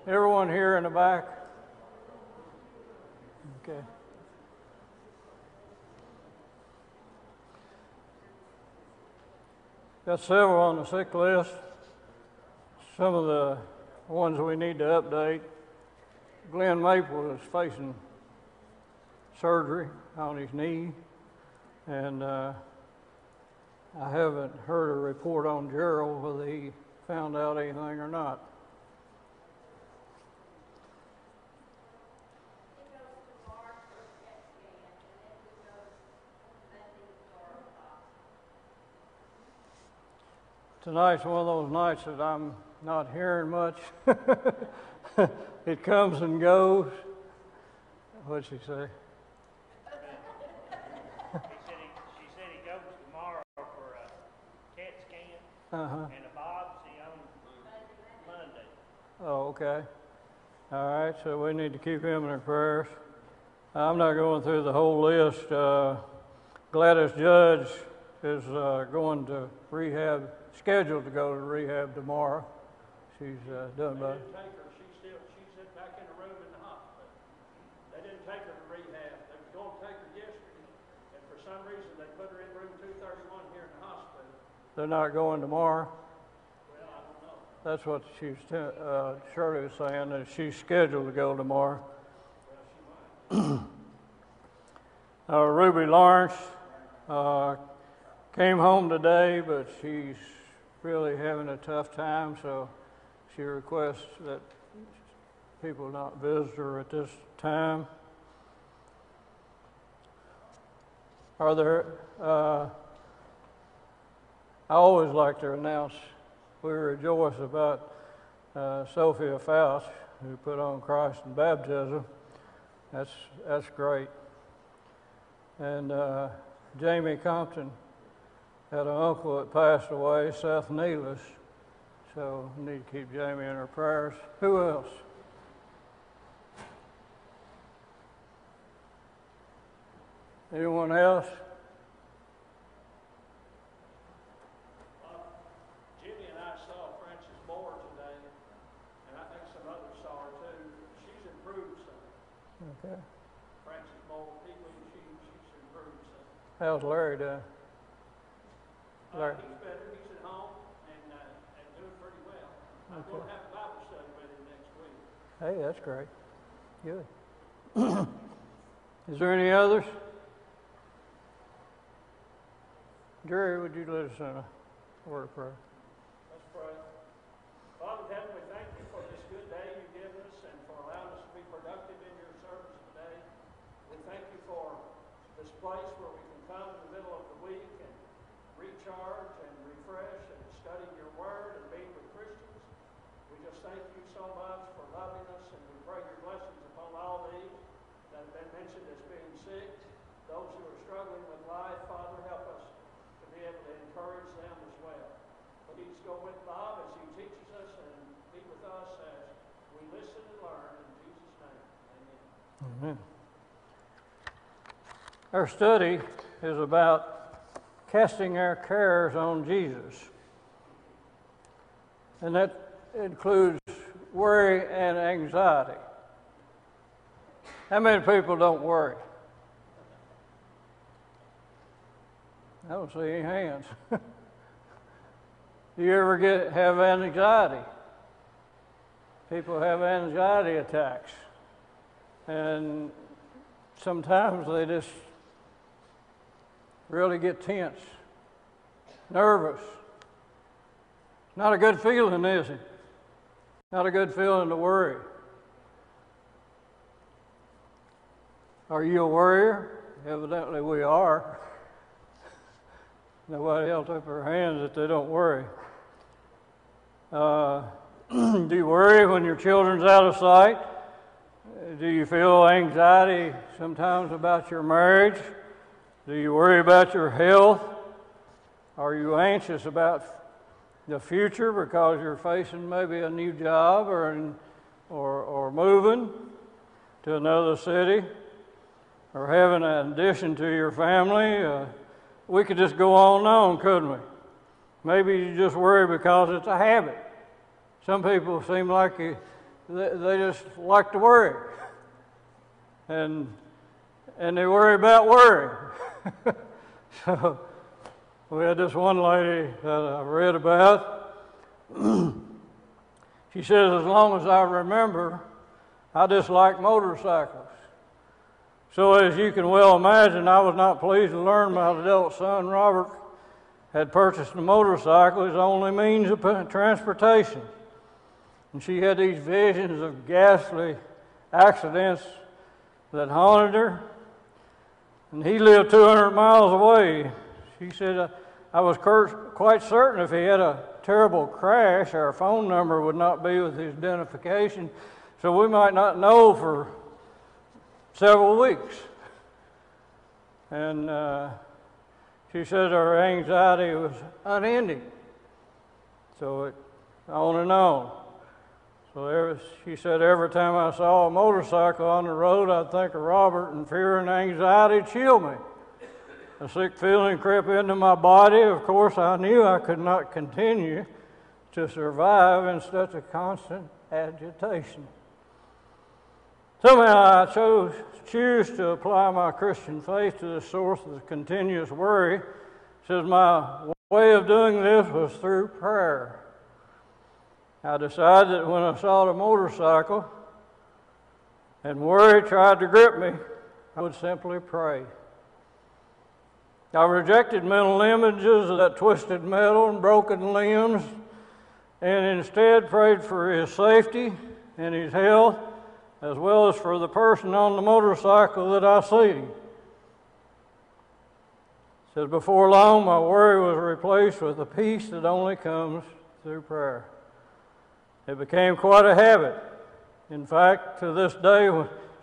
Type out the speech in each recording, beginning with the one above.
Everyone here in the back? Okay. Got several on the sick list. Some of the ones we need to update. Glenn Maple is facing surgery on his knee, and I haven't heard a report on Gerald whether he found out anything or not. Tonight's one of those nights that I'm not hearing much. It comes and goes. What'd she say? She said he goes tomorrow for a CAT scan and a biopsy on Monday. Oh, okay. All right, so we need to keep him in our prayers. I'm not going through the whole list. Gladys Judge is going to rehab, scheduled to go to rehab tomorrow. She's done about it. She's back in a room in the hospital. They didn't take her to rehab. They were going to take her yesterday, and for some reason they put her in room 231 here in the hospital. They're not going tomorrow? Well, I don't know. That's what Shirley was saying, that she's scheduled to go tomorrow. Well, she might. Ruby Lawrence came home today, but she's really having a tough time, so she requests that people not visit her at this time. Are there, I always like to announce we rejoice about Sophia Faust, who put on Christ in baptism. That's great. And Jamie Compton had an uncle that passed away, Seth Neelis, so we need to keep Jamie in our prayers. Who else? Anyone else? Jimmy and I saw Frances Moore today, and I think some others saw her too. She's improved some. Okay. Frances Moore, she's improved some. How's Larry doing? Larry. He's better. He's at home and doing pretty well. I'm going to have a Bible study with him next week. Hey, that's great. Good. Is there any others? Jerry, would you lead us in a word of prayer? Let's pray. Father in heaven, we thank you for this good day you've given us and for allowing us to be productive in your service today. We thank you for this place where we can come in the middle of the week and recharge and refresh and study your word and meet with Christians. We just thank you so much for loving us, and we pray your blessings upon all these that have been mentioned as being sick. Those who are struggling with life, Father, help us to be able to encourage them as well. Please go with Bob as he teaches us and be with us as we listen and learn. In Jesus' name, amen. Amen. Our study is about casting our cares on Jesus. And that includes worry and anxiety. How many people don't worry? I don't see any hands. Do you ever have anxiety? People have anxiety attacks. And sometimes they just really get tense, nervous. Not a good feeling, is it? Not a good feeling to worry. Are you a worrier? Evidently we are. Nobody held up their hands that they don't worry. Do you worry when your children's out of sight? Do you feel anxiety sometimes about your marriage? Do you worry about your health? Are you anxious about the future because you're facing maybe a new job or moving to another city or having an addition to your family? We could just go on and on, couldn't we? Maybe you just worry because it's a habit. Some people seem like they just like to worry. And they worry about worrying. So we had this one lady that I read about. She says, as long as I remember, I dislike motorcycles. So as you can well imagine, I was not pleased to learn my adult son, Robert, had purchased a motorcycle, his only means of transportation. And she had these visions of ghastly accidents that haunted her. And he lived 200 miles away. She said, I was quite certain if he had a terrible crash, our phone number would not be with his identification, so we might not know for several weeks. And she said her anxiety was unending. So it on and on. So she said every time I saw a motorcycle on the road, I'd think of Robert, and fear and anxiety chilled me. A sick feeling crept into my body. Of course, I knew I could not continue to survive in such a constant agitation. Somehow I choose to apply my Christian faith to the source of the continuous worry. Says my way of doing this was through prayer. I decided that when I saw the motorcycle and worry tried to grip me, I would simply pray. I rejected mental images of that twisted metal and broken limbs, and instead prayed for his safety and his health, as well as for the person on the motorcycle that I see. It says, before long, my worry was replaced with a peace that only comes through prayer. It became quite a habit. In fact, to this day,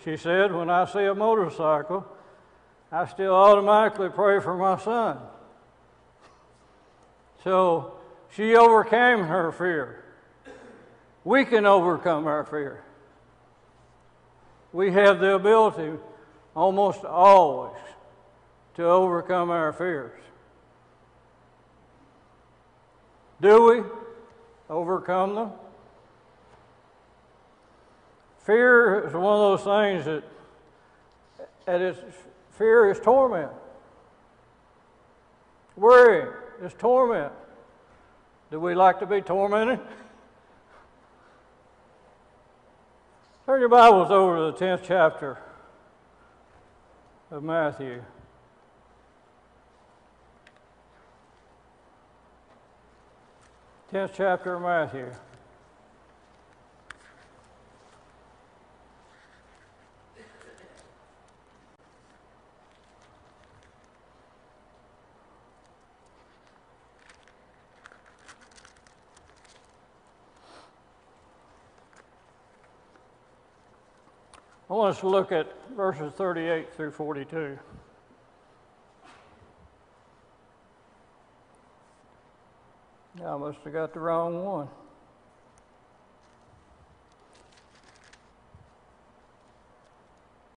she said, when I see a motorcycle, I still automatically pray for my son. So she overcame her fear. We can overcome our fear. We have the ability almost always to overcome our fears. Do we overcome them? Fear is one of those things that fear is torment. Worry is torment. Do we like to be tormented? Turn your Bibles over to the 10th chapter of Matthew. Tenth chapter of Matthew. I want us to look at verses 38 through 42. I must have got the wrong one.